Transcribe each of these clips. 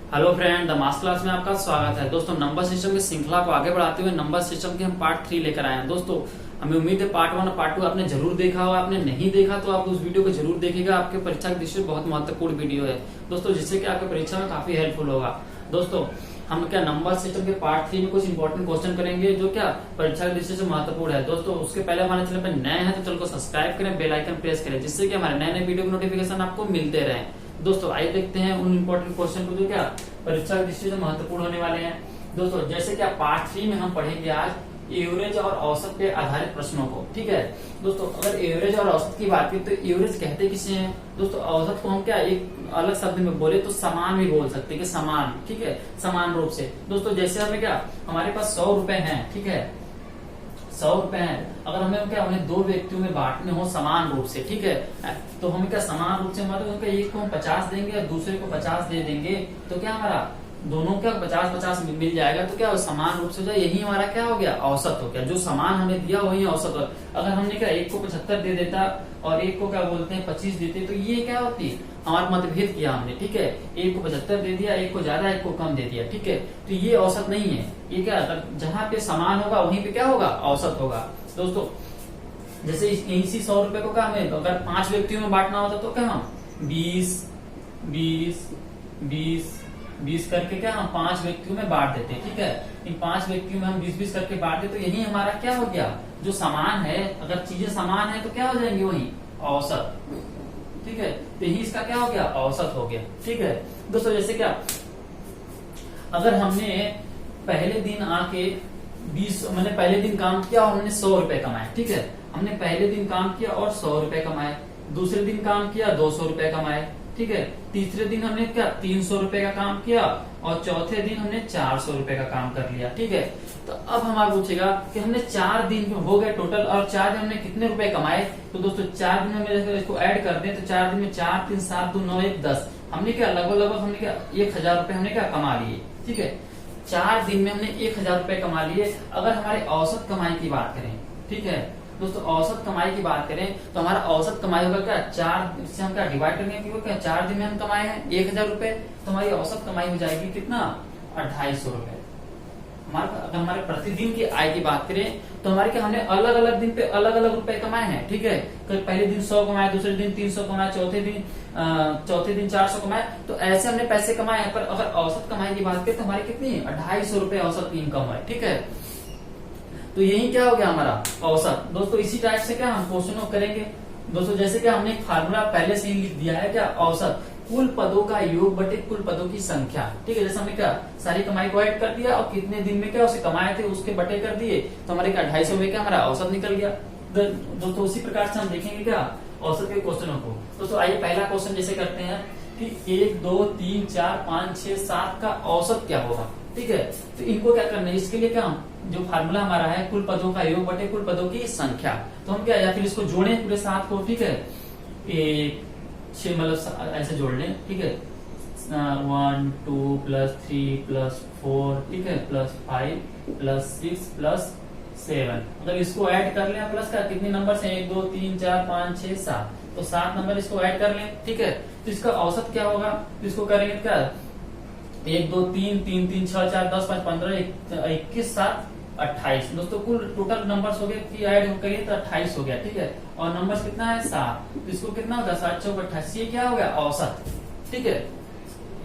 Hello friend, the master class में आपका स्वागत है। दोस्तों, नंबर सिस्टम की श्रृंखला को आगे बढ़ाते हुए नंबर सिस्टम के हम पार्ट 3 लेकर आए हैं। दोस्तों, हमें उम्मीद है पार्ट 1 और पार्ट 2 आपने जरूर देखा होगा। आपने नहीं देखा तो आप उस वीडियो को जरूर देखिएगा। आपके परीक्षा की दृष्टि से बहुत महत्वपूर्ण वीडियो है दोस्तों, जिससे कि आपके परीक्षा में काफी हेल्पफुल होगा। दोस्तों, हम क्या नंबर सिस्टम के पार्ट 3 में कुछ इंपॉर्टेंट क्वेश्चन करेंगे जो क्या परीक्षा की दृष्टि से महत्वपूर्ण है। दोस्तों, उसके पहले हमारे चैनल पर नए हैं तो चैनल को सब्सक्राइब करें, बेल आइकन प्रेस करें, जिससे कि हमारे नए नए वीडियो के नोटिफिकेशन आपको मिलते रहे। दोस्तों, आइए देखते हैं उन इंपॉर्टेंट क्वेश्चन को जो क्या परीक्षा की दृष्टि से महत्वपूर्ण होने वाले हैं। दोस्तों, जैसे कि पार्ट 3 में हम पढ़ेंगे आज एवरेज और औसत पे आधारित प्रश्नों को। ठीक है दोस्तों, अगर एवरेज और औसत की बात करें तो एवरेज कहते किसे हैं दोस्तों? औसत को हम क्या एक अलग शब्द में बोले तो समान भी बोल सकते हैं कि समान। ठीक है, समान रूप से। दोस्तों, जैसे हमें क्या हमारे पास 100 रुपए हैं, ठीक है 100 रुपए हैं, अगर हमें क्या उन्हें दो व्यक्तियों में बांटने हो समान रूप से, ठीक है, तो हम क्या समान रूप से मतलब उनका एक को हम 50 देंगे और दूसरे को 50 दे देंगे, तो क्या हमारा दोनों क्या 50-50 मिल जाएगा, तो क्या समान रूप से हो जाए। यही हमारा क्या हो गया, औसत हो गया। जो समान हमें दिया वही औसत हो। अगर हमने क्या एक को 75 दे देता और एक को क्या बोलते हैं 25 देते, तो ये क्या होती हमारा मतभेद किया हमने। ठीक है, एक को 75 दे दिया, एक को ज्यादा एक को कम दे दिया। ठीक है, तो ये औसत नहीं है। ये क्या जहाँ पे समान होगा वहीं पे क्या होगा, औसत होगा। दोस्तों, जैसे इसी 100 रुपए को क्या हमें अगर 5 व्यक्तियों में बांटना होता तो क्या हम 20 करके क्या हम 5 व्यक्तियों में बांट देते हैं। ठीक है, इन 5 व्यक्तियों में हम 20 करके बांट देते, तो यही हमारा क्या हो गया, जो समान है। अगर चीजें समान है तो क्या हो जाएंगी, वही औसत। ठीक है, तो यही इसका क्या हो गया, औसत हो गया। ठीक है दोस्तों, जैसे क्या अगर हमने पहले दिन आके 20 मैंने पहले दिन काम किया और हमने 100 रुपए कमाए। ठीक है, हमने पहले दिन काम किया और 100 रुपए कमाए, दूसरे दिन काम किया 200 रुपए कमाए। ठीक है, तीसरे दिन हमने क्या 300 रुपए का काम किया और चौथे दिन हमने 400 रुपए का काम कर लिया। ठीक है, तो अब हमारा पूछेगा कि हमने 4 दिन हो गए टोटल और 4 दिन हमने कितने रुपए कमाए। तो दोस्तों 4 दिन में इसको ऐड कर दें तो 4 दिन में 4 3 7 2 9 1 10 हमने क्या लगभग हमने क्या 1000 रुपए हमने क्या कमा लिए। ठीक है, 4 दिन में हमने 1000 रुपए कमा लिए। अगर हमारे औसत कमाई की बात करें, ठीक है दोस्तों, औसत कमाई की बात करें तो हमारा औसत कमाई होगा क्या 4 से हम क्या डिवाइड करेंगे, क्या 4 दिन में हम कमाए हैं 1000 रुपए, तो हमारी औसत कमाई हो जाएगी कितना 2800 रुपए। अगर हमारे प्रतिदिन की आय की बात करें तो हमारे क्या हमने अलग अलग दिन पे अलग अलग रुपए कमाए हैं। ठीक है, पहले दिन 100 कमाए, दूसरे दिन 300 कमाए, चौथे दिन 400 कमाए, तो ऐसे हमने पैसे कमाए हैं। पर अगर औसत कमाई की बात करें तो हमारी कितनी 2800 रुपए औसत इनकम है। ठीक है, तो यही क्या हो गया हमारा औसत। दोस्तों, इसी टाइप से क्या हम क्वेश्चन करेंगे। दोस्तों, जैसे क्या हमने एक फार्मूला पहले से ही लिख दिया है, क्या औसत कुल पदों का योग बटे कुल पदों की संख्या। ठीक है, जैसे हमने क्या सारी कमाई को ऐड कर दिया और कितने दिन में क्या उसे कमाए थे उसके बटे कर दिए, तो हमारे क्या 250 रुपए का हमारा औसत निकल गया। दोस्तों, उसी प्रकार से हम देखेंगे क्या औसत के क्वेश्चनों को। दोस्तों, आइए पहला क्वेश्चन जैसे करते हैं कि 1 2 3 4 5 6 7 का औसत क्या होगा। ठीक है, तो इनको क्या करना है, इसके लिए क्या हम जो फार्मूला हमारा है कुल पदों का योग बटे कुल पदों की संख्या, तो हम क्या या फिर इसको जोड़े पूरे 7 को। ठीक है, 1 6 मतलब ऐसे जोड़ लें। ठीक है, 1 2 प्लस 3 प्लस 4, ठीक है, प्लस 5 प्लस 6 प्लस 7। अगर इसको ऐड कर लें प्लस का कितने नंबर है 1 2 3 4 5 6 7, तो 7 नंबर इसको ऐड कर लें। ठीक है, तो इसका औसत क्या होगा, तो इसको करेंगे क्या 1 2 3 3 3 6 4 10 5 15 21 7 28। दोस्तों, कुल टोटल नंबर्स हो गए कि ऐड करिए तो 28 हो गया। ठीक है, और नंबर्स कितना है 7, तो इसको कितना होगा 7 चौक 28, ये क्या हो गया औसत। ठीक है,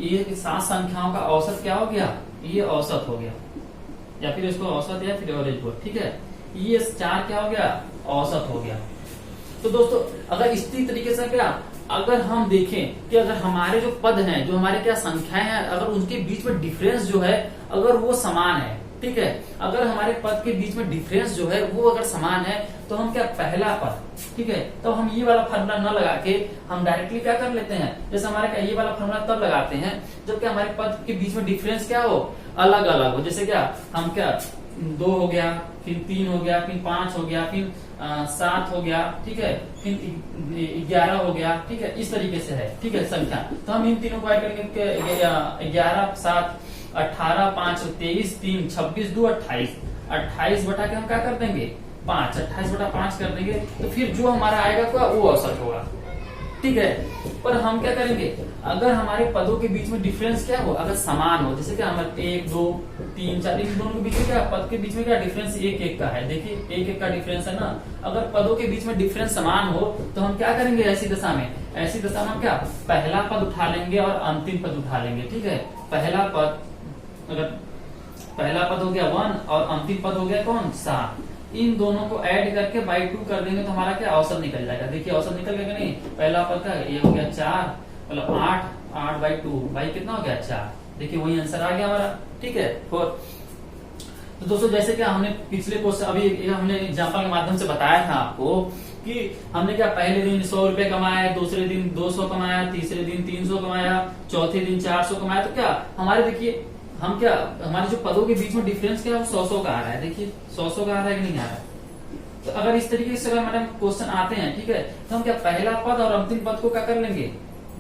ये 7 संख्याओं का औसत क्या हो गया, ये औसत हो गया, या फिर इसको औसत या फिर एवरेज बोल। ठीक है, ये 4 क्या हो गया, औसत हो गया। तो दोस्तों, अगर इसी तरीके से क्या अगर हम देखें कि अगर हमारे जो पद हैं, जो हमारे क्या संख्याएं हैं, अगर उनके बीच में डिफरेंस जो है अगर वो समान है, ठीक है, अगर हमारे पद के बीच में डिफरेंस जो है वो अगर समान है, तो हम क्या पहला पद, ठीक है, तो हम ये वाला फार्मूला न लगा के हम डायरेक्टली क्या कर लेते हैं, जैसे हमारे क्या ये वाला फार्मूला तब लगाते हैं जब क्या हमारे पद के बीच में डिफरेंस क्या हो, अलग अलग हो। जैसे क्या हम क्या 2 हो गया, फिर 3 हो गया, फिर 5 हो गया, फिर 7 हो गया, ठीक है, फिर 11 हो गया। ठीक है, इस तरीके से है। ठीक है, संख्या, तो हम इन तीनों को ऐड करेंगे 11 7 18 5 23 3 26 2 28 28 बटा के हम क्या कर देंगे 5, 28 बटा 5 कर देंगे, तो फिर जो हमारा आएगा वो औसत होगा। ठीक है। पर हम क्या करेंगे, अगर हमारे पदों के बीच में डिफरेंस क्या हो, अगर समान हो, जैसे कि हमारे 1 2 3 4 इन दोनों के बीच में क्या, पद के बीच में क्या डिफरेंस 1 1 का है, देखिए 1 1 का डिफरेंस है ना। अगर पदों के बीच में डिफरेंस समान हो तो हम क्या करेंगे, ऐसी दशा में हम क्या पहला पद उठा लेंगे और अंतिम पद उठा लेंगे, ठीक है। पहला पद, अगर पहला पद हो गया 1 और अंतिम पद हो गया कौन 7, इन दोनों को ऐड करके बाई 2 कर देंगे तो हमारा क्या औसत निकल जाएगा। देखिए औसत निकल गया नहीं, पहला पद का ये हो गया 4 मतलब 8, 8 बाई 2 बाई कितना हो गया 4, देखिए वही आंसर आ गया हमारा, ठीक है। तो दोस्तों जैसे कि हमने पिछले क्वेश्चन अभी हमने एग्जाम्पल के माध्यम से बताया था आपको कि हमने क्या पहले दिन 100 रुपए कमाया, दूसरे दिन 200 कमाया, तीसरे दिन 300 कमाया, चौथे दिन 400 कमाया, तो क्या हमारे देखिए हम क्या हमारे जो पदों के बीच में डिफरेंस क्या है वो 100 का आ रहा है, देखिए 100 का आ रहा है कि नहीं आ रहा है। तो अगर इस तरीके से अगर मैडम क्वेश्चन आते हैं, ठीक है, तो हम क्या पहला पद और अंतिम पद को क्या कर लेंगे,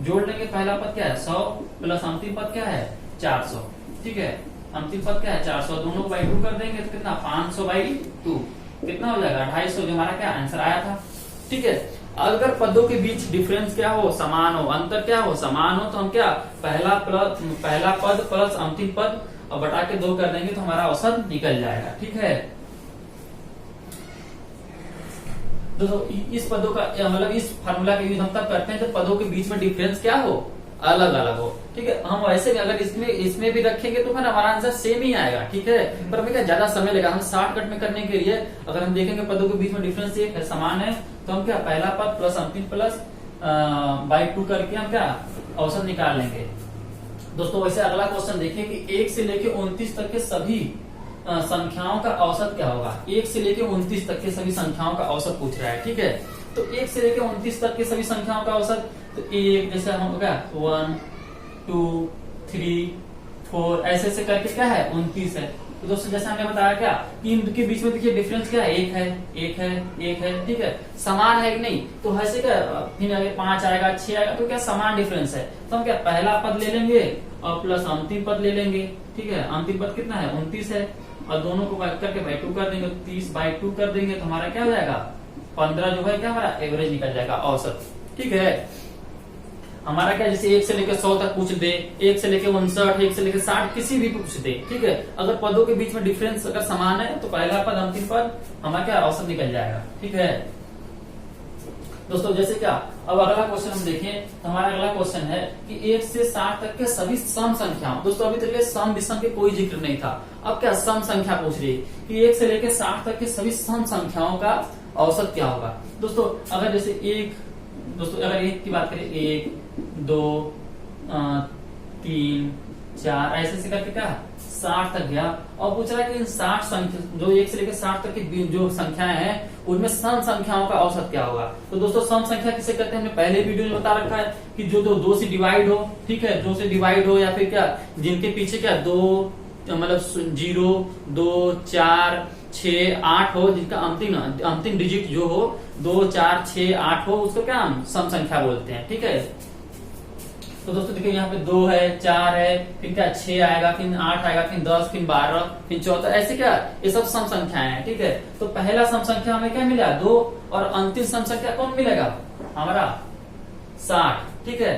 जोड़ लेंगे। पहला पद क्या है 100 प्लस अंतिम पद क्या है 400, ठीक है, अंतिम पद क्या है 400, दोनों को बाई 2 कर देंगे तो कितना 500 बाई 2 कितना हो जाएगा 250, जो हमारा क्या आंसर आया था, ठीक है। अगर पदों के बीच डिफरेंस क्या हो समान हो, अंतर क्या हो समान हो, तो हम क्या पहला पद प्लस अंतिम पद और बटा के 2 कर देंगे तो हमारा औसत निकल जाएगा, ठीक है। दोस्तों इस पदों का मतलब इस फार्मूला का यूज हम तब करते हैं जब पदों के बीच में डिफरेंस क्या हो अलग अलग हो, ठीक है। हम वैसे भी अगर इसमें भी रखेंगे तो फिर हमारा आंसर सेम ही आएगा, ठीक है। पर हमें क्या ज्यादा समय लगेगा, हम शॉर्टकट में करने के लिए अगर हम देखेंगे पदों के बीच में डिफरेंस एक है समान है तो हम क्या पहला पद प्लस अंतिम प्लस बाई 2 करके हम क्या औसत निकाल लेंगे। दोस्तों वैसे अगला क्वेश्चन देखिए कि 1 से लेके 29 तक के सभी संख्याओं का औसत क्या होगा। 1 से लेके 29 तक के सभी संख्याओं का औसत पूछ रहा है, ठीक है। तो 1 से लेके 29 तक के सभी संख्याओं का औसत, तो एक जैसे हम क्या 1 2 3 4 ऐसे करके क्या है 29 है। तो दोस्तों जैसे हमने बताया क्या कि इनके बीच में देखिए डिफरेंस क्या है, एक है, ठीक है, समान है कि नहीं। तो ऐसे क्या फिर आगे 5 आएगा 6 आएगा तो क्या समान डिफरेंस है, तो हम क्या पहला पद ले लेंगे और प्लस अंतिम पद ले लेंगे, ठीक है। अंतिम पद कितना है 29 है और दोनों को करके बाई 2 कर देंगे, 30 बाई 2 कर देंगे तो हमारा क्या हो जाएगा 15 जो है क्या हमारा एवरेज निकल जाएगा औसत, ठीक है। हमारा क्या जैसे 1 से लेकर 100 तक पूछ दे, 1 से लेकर 59, 1 से लेकर 60 किसी भी पूछ दे, ठीक है। अगर पदों के बीच में डिफरेंस अगर समान है तो पहला पद अंतिम पद हमारा क्या औसत निकल जाएगा, ठीक है। दोस्तों जैसे क्या अब अगला क्वेश्चन हम देखें तो हमारा अगला क्वेश्चन है कि 1 से 60 तक के सभी सम संख्याओं, दोस्तों अभी तक सम विषम के कोई जिक्र नहीं था, अब क्या सम संख्या पूछ रही है कि 1 से लेकर 60 तक के सभी सम संख्याओं का औसत क्या होगा। दोस्तों अगर जैसे अगर 1 की बात करें 1 2 3 4 ऐसे करके क्या 60 तक गया और पूछ रहा है कि इन 60 संख्या जो 1 से लेकर 60 तक की जो संख्याएं हैं उनमें सम संख्याओं का औसत क्या होगा। तो दोस्तों सम संख्या किसे कहते हैं, हमने पहले वीडियो में बता रखा है कि जो 2 से डिवाइड हो, ठीक है, 2 से डिवाइड हो या फिर क्या जिनके पीछे क्या 2 मतलब 0 2 4 6 8 हो, जिनका अंतिम डिजिट जो हो 2 4 6 8 हो उसको क्या हम सम संख्या बोलते हैं, ठीक है। तो दोस्तों देखिए यहाँ पे 2 है 4 है फिर क्या 6 आएगा फिर 8 आएगा फिर 10 फिर 12 फिर 14 ऐसे क्या ये सब सम संख्याएं हैं, ठीक है। तो पहला सम संख्या हमें क्या मिला 2 और अंतिम सम संख्या कौन मिलेगा हमारा 60, ठीक है।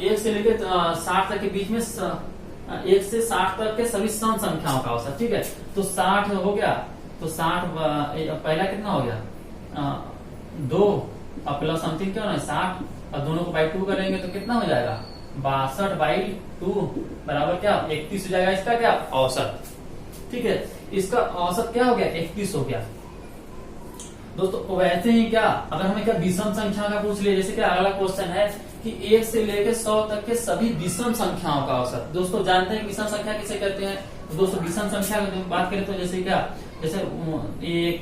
1 से लेकर 60 तक के बीच में 1 से 60 तक के सभी सम संख्याओं का औसत, ठीक है। तो 60 हो गया तो 60 पहला कितना हो गया 2 और प्लस अंतिम क्या होना है 60 और दोनों को बाई 2 करेंगे तो कितना हो जाएगा 62 बाई 2 बराबर क्या 31 हो जाएगा इसका क्या औसत, ठीक है। इसका औसत क्या हो गया 31 हो गया। दोस्तों वैसे ही क्या अगर हमें क्या विषम संख्या का पूछ लिया, जैसे कि अगला क्वेश्चन है कि 1 से लेकर 100 तक के सभी विषम संख्याओं का औसत। दोस्तों जानते हैं विषम संख्या किसे कहते हैं, तो दोस्तों विषम संख्या की बात करें तो जैसे क्या जैसे 1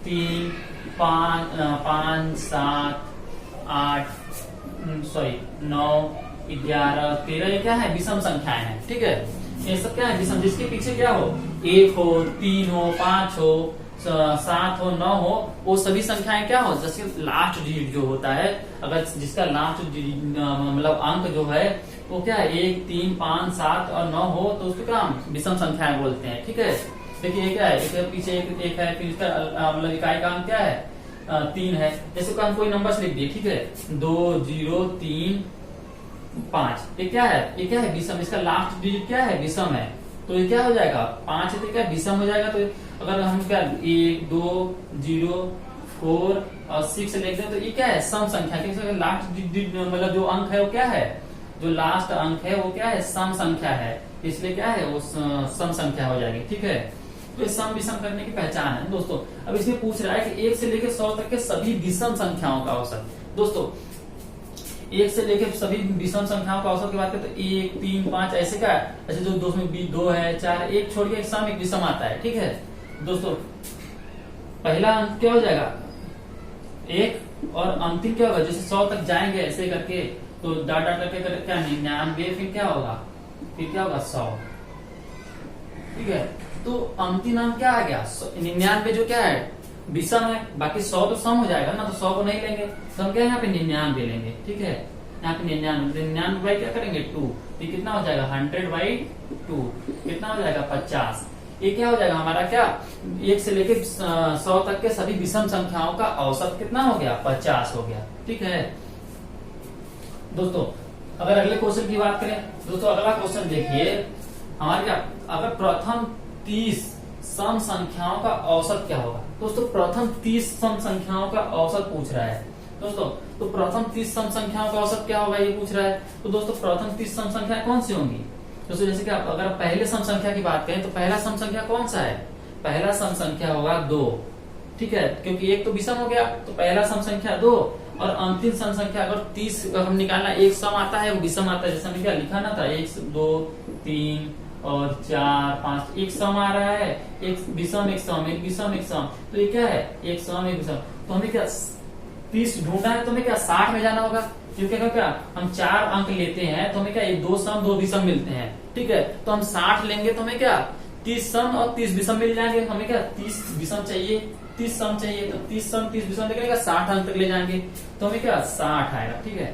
3 5 7 8 9 11 13 ये क्या है विषम संख्याएं हैं, ठीक है। ये सब क्या है विषम, जिसके पीछे क्या हो 1 हो 3 हो 5 हो 7 हो 9 हो वो सभी संख्याएं क्या हो जैसे लास्ट डिजिट जो होता है अगर जिसका लास्ट मतलब अंक जो है वो क्या है 1 3 5 7 और 9 हो तो उसको क्या हम विषम संख्याएं बोलते हैं, ठीक है। देखिए क्या है इसके पीछे एक है फिर इसका मतलब इकाई का अंक क्या है 3 है, जैसे हम कोई नंबर लिख दिए, ठीक है, 2 0 3 5, ये क्या है विषम, इसका लास्ट डिजिट क्या है, विषम है, तो ये क्या हो जाएगा 5 है, तो क्या विषम हो जाएगा। तो अगर हम क्या 1 2 0 4 और 6 लिख दें तो ये क्या है, सम संख्या, क्योंकि लास्ट मतलब जो अंक है वो क्या है, जो लास्ट अंक है वो क्या है, सम संख्या है, इसलिए क्या है वो सम संख्या हो जाएगी, ठीक है। तो सम विषम करने की पहचान है दोस्तों। अब इसमें पूछ रहा है कि 1 से लेकर 100 तक के सभी विषम संख्याओं का औसत। दोस्तों 1 से लेकर सभी विषम संख्याओं का औसत की बात करें तो 1 3 5 ऐसे का, ऐसे जो 2 है 4 है, एक छोड़ के एक सम एक विषम आता है, ठीक है दोस्तों। पहला अंक क्या हो जाएगा 1 और अंतिम क्या होगा, जैसे 100 तक जाएंगे ऐसे करके, तो डाट डाट करके क्या 99, फिर क्या होगा, फिर क्या होगा 100, ठीक है। तो अंतिम अंक क्या आ गया 99, जो क्या है विषम है, बाकी 100 तो सम हो जाएगा ना, तो 100 को नहीं लेंगे, तो हम क्या यहाँ पे 99 लेंगे, ठीक है। यहाँ पे 99 बाई क्या करेंगे 2, तो कितना हो जाएगा 100/2, कितना हो जाएगा 50। ये क्या हो जाएगा हमारा, क्या 1 से लेके 100 तक के सभी विषम संख्याओं का औसत कितना हो गया 50 हो गया, ठीक है दोस्तों। अगर अगले क्वेश्चन की बात करें दोस्तों, अगला क्वेश्चन देखिए हमारे क्या, अगर प्रथम 30 सम संख्याओं का औसत क्या होगा। दोस्तों प्रथम 30 सम संख्याओं का औसत पूछ रहा है दोस्तों, तो प्रथम 30 सम संख्याओं का औसत क्या होगा ये पूछ रहा है। तो दोस्तों प्रथम 30 सम संख्याएं कौन सी होंगी दोस्तों, जैसे कि अगर पहले सम संख्या की बात करें तो पहला सम संख्या कौन सा है, पहला सम संख्या होगा 2, ठीक है, क्योंकि एक तो विषम हो गया, तो पहला सम संख्या 2, और अंतिम सम संख्या अगर 30 हम निकालना, एक सम आता है वो विषम आता है, जैसे हमने क्या लिखा ना था 1 2 3 और 4 5, एक सम आ रहा है, एक विषम एक सम, एक विषम एक सम, तो ये क्या है एक सम एक विषम। तो हमें क्या 30 ढूंढना है, तो हमें क्या 60 में जाना होगा, क्योंकि क्या हम 4 अंक लेते हैं तो हमें क्या 2 सम 2 विषम मिलते हैं, ठीक है। तो हम 60 लेंगे तो हमें क्या 30 सम और 30 विषम मिल जाएंगे, हमें क्या 30 विषम चाहिए 30 सम चाहिए, तो 30 सम 30 विषम लेकर 60 अंक तक ले जाएंगे, तो हमें क्या 60 आएगा, ठीक है,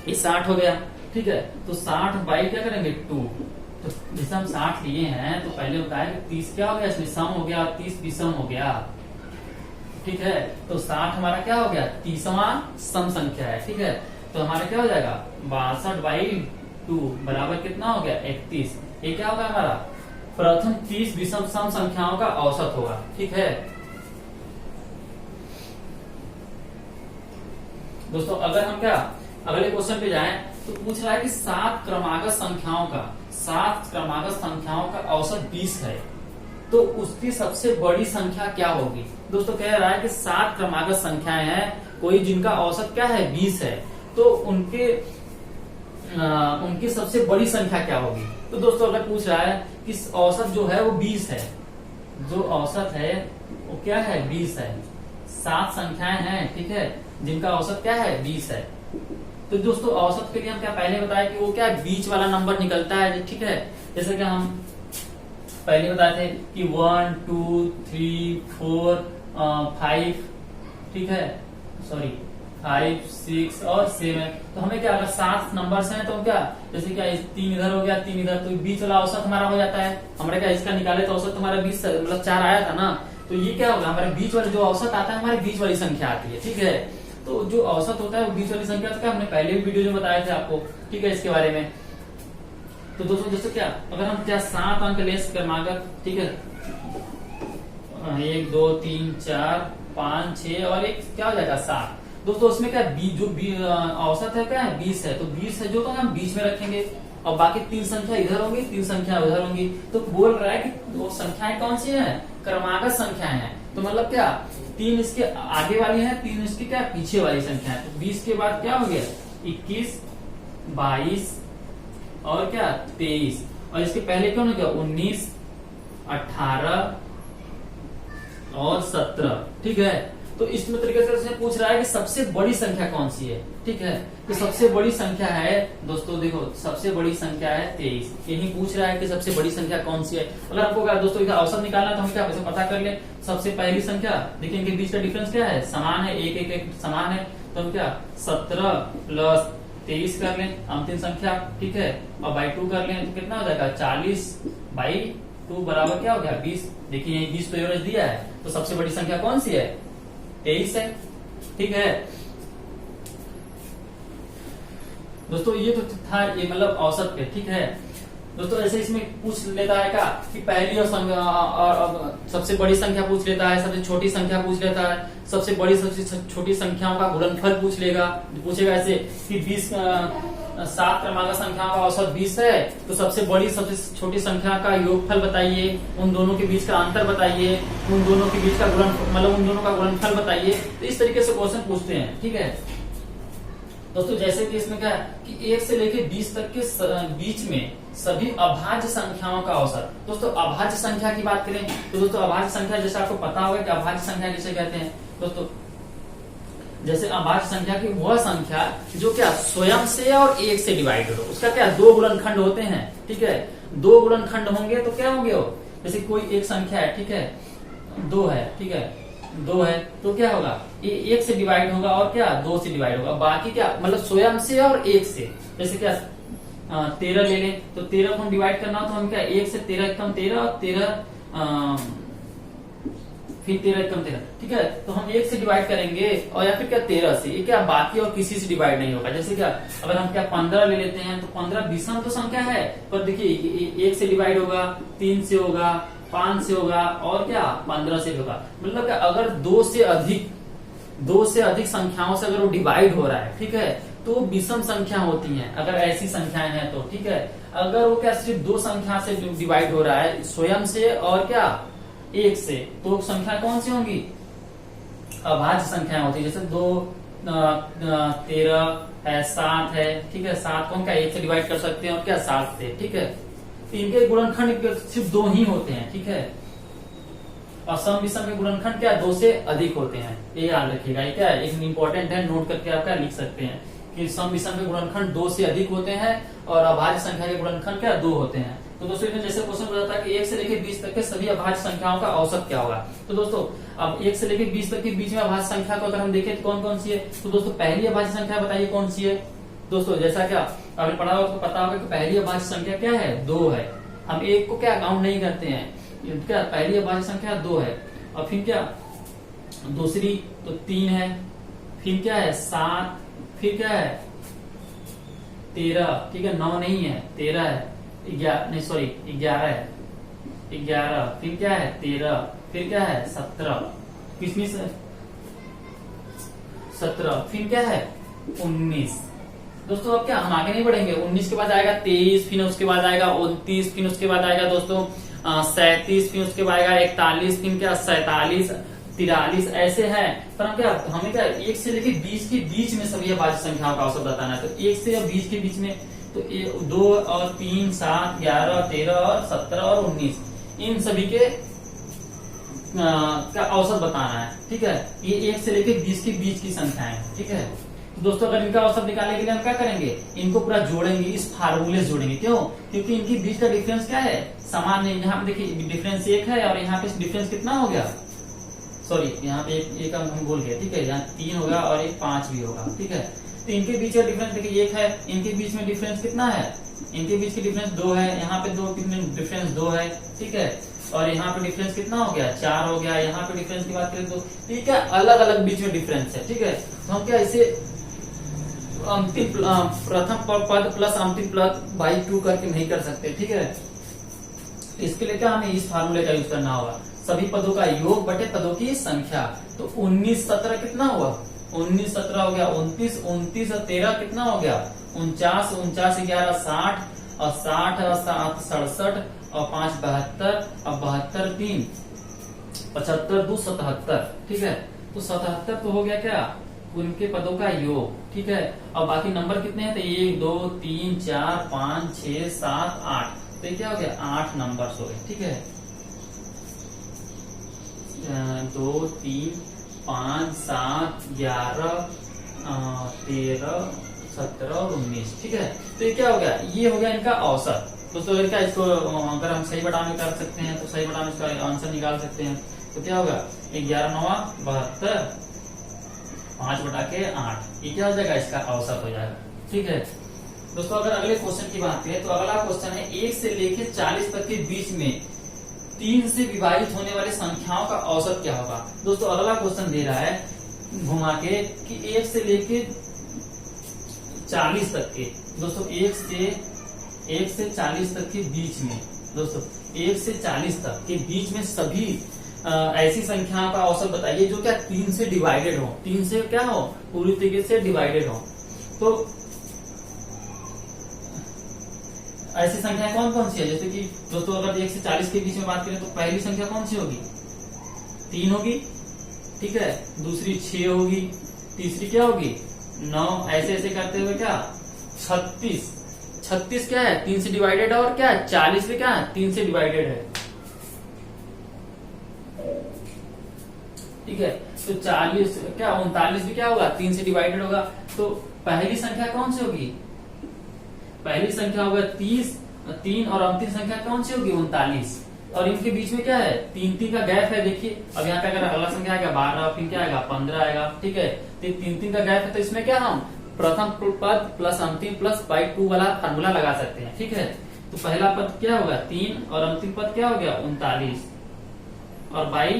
ये 60 हो गया, ठीक है। तो 60 बाई क्या करेंगे 2, तो जैसे हम 60 लिए हैं तो पहले बताया कि 30 क्या हो गया, इसमें सम हो गया, 30 विषम हो गया, ठीक है। तो 60 हमारा क्या हो गया 30वां सम संख्या है, ठीक है। तो हमारा क्या हो जाएगा 62/2 बराबर कितना हो गया 31। ये क्या होगा हमारा प्रथम 30 विषम सम संख्याओं का औसत होगा, ठीक है दोस्तों। अगर हम क्या अगले क्वेश्चन पे जाएं तो पूछ रहा है कि 7 क्रमागत संख्याओं का औसत 20 है, तो उसकी सबसे बड़ी संख्या क्या होगी। दोस्तों कह रहा है कि 7 क्रमागत संख्याएं हैं, कोई जिनका औसत क्या है 20 है, तो उनकी सबसे बड़ी संख्या क्या होगी। तो दोस्तों अगर पूछ रहा है कि औसत जो है वो 20 है, जो औसत है वो क्या है 20 है, 7 संख्याएं हैं, ठीक है, जिनका औसत क्या है 20 है। तो दोस्तों औसत के लिए हम क्या पहले बताया कि वो क्या बीच वाला नंबर निकलता है, ठीक है। जैसे कि हम पहले बताए थे कि 1 2 3 4 5, ठीक है, सॉरी 5 6 और 7, तो हमें क्या अगर 7 नंबर्स हैं तो क्या जैसे क्या 3 इधर हो गया 3 इधर, तो बीच वाला औसत हमारा हो जाता है। हमारे क्या इसका निकाले तो औसत हमारा 20 मतलब 4 आया था ना, तो ये क्या होगा हमारे बीच वाले जो औसत आता है हमारी बीच वाली संख्या आती है, ठीक है। तो जो औसत होता है वो बीच वाली संख्या का हमने पहले भी वीडियो में बताए थे आपको, ठीक है, इसके बारे में। तो दोस्तों क्या अगर हम क्या 7 अंक लेस क्रमागत, ठीक है, 1 2 3 4 5 6 और एक क्या हो जाएगा 7। दोस्तों उसमें क्या जो औसत है क्या है 20 है, तो 20 है जो तो हम बीच में रखेंगे और बाकी 3 संख्या इधर होंगी 3 संख्या उधर होंगी। तो बोल रहा है कि वो संख्याएं कौन सी है क्रमागत संख्याएं हैं, तो मतलब क्या 3 इसके आगे वाली है 3 इसकी क्या पीछे वाली संख्या है। तो 20 के बाद क्या हो गया 21 22 और क्या 23, और इसके पहले क्यों नहीं गया 19 18 और 17, ठीक है। तो इस तरीके से पूछ रहा है कि सबसे बड़ी संख्या कौन सी है, ठीक है। तो सबसे बड़ी संख्या है दोस्तों, देखो सबसे बड़ी संख्या है 23, यही पूछ रहा है कि सबसे बड़ी संख्या कौन सी है। अगर आपको क्या दोस्तों इसका औसत निकालना तो हम क्या पता कर ले। सबसे पहली संख्या देखिए इनके बीच का डिफरेंस क्या है, समान है, एक समान है, तो हम क्या 17 प्लस 23 कर लें अंतिम संख्या, ठीक है, और बाई 2 कर लें तो कितना हो जाएगा 40/2 बराबर क्या हो गया 20। देखिए 20 तो एवरेज दिया है, तो सबसे बड़ी संख्या कौन सी है 23 है। ठीक है दोस्तों, ये तो था ये मतलब औसत पे। ठीक है दोस्तों, ऐसे इसमें पूछ लेता है क्या कि पहली और सबसे बड़ी संख्या पूछ लेता है, सबसे छोटी संख्या पूछ लेता है, सबसे बड़ी सबसे छोटी संख्याओं का गुणनफल पूछेगा ऐसे कि 20 7 क्रमांक संख्याओं का औसत 20 है, तो सबसे बड़ी सबसे छोटी संख्या का योगफल बताइए, उन दोनों के बीच का अंतर बताइए, उन दोनों के बीच का मतलब उन दोनों का गुणनफल बताइए। तो इस तरीके से क्वेश्चन पूछते हैं। ठीक है दोस्तों, जैसे कि इसमें क्या है कि 1 से लेके 20 तक के बीच में सभी अभाज्य संख्याओं का औसत। दोस्तों अभाज्य संख्या की बात करें तो दोस्तों अभाज्य संख्या जैसे आपको पता होगा कि अभाज्य संख्या किसे कहते हैं। दोस्तों जैसे अभाज्य संख्या की वह संख्या जो क्या स्वयं से और 1 से डिवाइड हो, उसका क्या 2 गुणनखंड होते हैं। ठीक है 2 गुणनखंड होंगे तो क्या होंगे वो, जैसे कोई एक संख्या है, ठीक है 2 है, ठीक है 2 है तो क्या होगा, ये 1 से डिवाइड होगा और क्या 2 से डिवाइड होगा, बाकी क्या मतलब स्वयं से और 1 से। जैसे क्या 13 ले लें तो 13 को हम डिवाइड करना हो तो हम क्या 1 से 13 कम 13 और 13 फिर 13 कम 13। ठीक है तो हम 1 से डिवाइड करेंगे और या फिर क्या 13 से, ये क्या बाकी और किसी से डिवाइड नहीं होगा। जैसे क्या अगर हम क्या 15 ले लेते हैं तो 15 विषम तो संख्या है, पर देखिए 1 से डिवाइड होगा, 3 से होगा, 5 से होगा और क्या 15 से होगा। मतलब क्या अगर 2 से अधिक संख्याओं से अगर वो डिवाइड हो रहा है, ठीक है तो विषम संख्या होती हैं अगर ऐसी संख्याएं हैं तो। ठीक है अगर वो क्या सिर्फ 2 संख्या से डिवाइड हो रहा है स्वयं से और क्या 1 से, तो संख्या कौन सी होंगी, अभाज्य संख्याएं होती है। जैसे 2 13 है, 7 है, ठीक है 7 को हम क्या 1 से डिवाइड कर सकते हैं और क्या 7 से। ठीक है इनके गुणनखंड सिर्फ 2 ही होते हैं। ठीक है और सम विषम के गुणनखंड क्या 2 से अधिक होते हैं, ये याद रखिएगा। ये क्या एक इंपॉर्टेंट है, नोट करके आप क्या लिख सकते हैं कि सम विषम के गुणनखंड 2 से अधिक होते हैं और अभाज्य संख्या के गुणनखंड क्या 2 होते हैं। तो दोस्तों इसमें जैसे क्वेश्चन बताता है कि 1 से लेकर 20 तक के सभी अभाज्य संख्याओं का औसत क्या होगा। तो दोस्तों अब 1 से लेकर 20 तक के बीच में अभाज्य संख्या को अगर हम देखें तो कौन कौन सी है, तो दोस्तों पहली अभाज्य संख्या बताइए कौन सी है। दोस्तों जैसा क्या आपने पढ़ा होगा तो पता होगा कि पहली अभाज्य संख्या क्या है 2 है, हम 1 को क्या काउंट नहीं करते हैं, क्या पहली अभाज्य संख्या 2 है। और फिर क्या दूसरी तो 3 है, फिर क्या है 7, फिर क्या है 13, ठीक है 9 नहीं है 13 है, 11 नहीं सॉरी 11 है 11, फिर क्या है 13, फिर क्या है 17, किसमें से 17, फिर क्या है 19। दोस्तों अब क्या हम आगे नहीं बढ़ेंगे, 19 के बाद आएगा 23, फिर उसके बाद आएगा 29, फिर उसके बाद आएगा दोस्तों 37, फिर उसके बाद आएगा 41, फिर क्या 47, 43 ऐसे है। पर हम क्या हमें क्या 1 से लेकर 20 के बीच में सभी अभाज्य संख्याओं का औसत बताना है। तो 1 से 20 के बीच में तो 2 और 3, 7, 11, 13 और 17 और 19 इन सभी के का औसत बताना है। ठीक है ये 1 से लेकर 20 के बीच की संख्याएं हैं। ठीक है तो दोस्तों अगर इनका औसत निकालने के लिए हम क्या करेंगे, इनको पूरा जोड़ेंगे, इस फार्मूले से जोड़ेंगे। क्यों, क्योंकि इनके बीच का डिफरेंस क्या है समान है। यहाँ पे देखिए डिफरेंस 1 है और यहाँ पे डिफरेंस कितना हो गया, सॉरी यहाँ पे एक हम भूल गए। ठीक है यहाँ 3 होगा और एक 5 भी होगा। ठीक है तो इनके बीच का डिफरेंस देखिए 1 है, इनके बीच में डिफरेंस कितना है, इनके बीच की डिफरेंस 2 है, यहाँ पे 2 डिफरेंस 2 है। ठीक है और यहाँ पे डिफरेंस कितना हो गया 4 हो गया। यहाँ पे डिफरेंस की बात करें तो ठीक है अलग अलग बीच में डिफरेंस है। ठीक है तो हम क्या इसे अंतिम प्रथम पद प्लस अंतिम पद बाई 2 करके नहीं कर सकते। ठीक है इसके लिए क्या हमें इस फार्मूले का यूज करना होगा, सभी पदों का योग बटे पदों की संख्या। तो 19 17 कितना हुआ, 19 17 हो गया 29, 29 और 13 कितना हो गया 49, 49 11 60 और 60 और 7 67 और 5 72 और 72 3 75 2 77। ठीक है तो 77 तो हो गया क्या उनके पदों का योग। ठीक है और बाकी नंबर कितने हैं तो 1 2 3 4 5 6 7 8, तो ये क्या हो गया 8 नंबर हो गए। ठीक है 2 3 5 7 11 13 17 और 19। ठीक है तो ये क्या हो गया, ये हो गया इनका औसत। दोस्तों अगर क्या इसको अगर हम सही बटा में कर सकते हैं तो सही बटा में इसका आंसर निकाल सकते हैं। तो क्या होगा 11 9 72 5 बटा के 8, ये क्या हो जाएगा इसका औसत हो जाएगा। ठीक है दोस्तों अगर अगले क्वेश्चन की बात करें तो अगला क्वेश्चन है 1 से लेकर 40 तक के बीच में 3 से विभाजित होने वाली संख्याओं का औसत क्या होगा। दोस्तों अगला क्वेश्चन दे रहा है घुमा के कि 1 से लेके 40 तक के दोस्तों, 1 से 40 तक के बीच में दोस्तों, 1 से 40 तक के बीच में सभी ऐसी संख्याओं का औसत बताइए जो क्या 3 से डिवाइडेड हो, 3 से क्या हो, पूरी तरीके से डिवाइडेड हो। तो ऐसी संख्या कौन कौन सी है? जैसे कि दोस्तों अगर 1 से 40 के बीच में बात करें तो पहली संख्या कौन सी होगी? 3 होगी, ठीक है। दूसरी 6 होगी, तीसरी क्या होगी? 9। ऐसे ऐसे करते हुए क्या 36। 36 क्या है? 3 से डिवाइडेड है, और क्या है 40 भी क्या है? 3 से डिवाइडेड है, ठीक है। तो 40 क्या 39 भी क्या होगा? 3 से डिवाइडेड होगा। तो पहली संख्या कौन सी होगी? पहली संख्या होगा 30, 3 और अंतिम संख्या कौन सी होगी? 39। और इनके बीच में क्या है? 3 का गैप है। देखिए अब यहाँ पे अगर अगला संख्या आएगा 12, फिर क्या आएगा 15 आएगा, ठीक है। तो 3 का गैप है, तो इसमें क्या हम प्रथम पद प्लस अंतिम प्लस बाई 2 वाला फार्मूला लगा सकते हैं, ठीक है। तो पहला पद क्या होगा 3 और अंतिम पद क्या हो गया 39, और बाई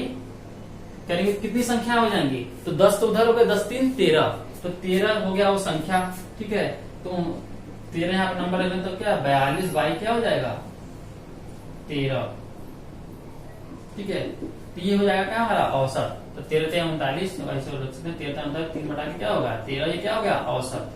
करेंगे कितनी संख्या हो जाएंगी? तो 10 तो उधर हो गया, 10 3 13, तो 13 हो गया वो संख्या, ठीक है। तो 13 यहाँ पे नंबर है, तो क्या 42 बाई क्या हो जाएगा 13, ठीक है। तो ये हो जाएगा क्या हमारा औसत। तो 13 39, 13 3 बटा के क्या होगा 13, ये क्या हो गया औसत।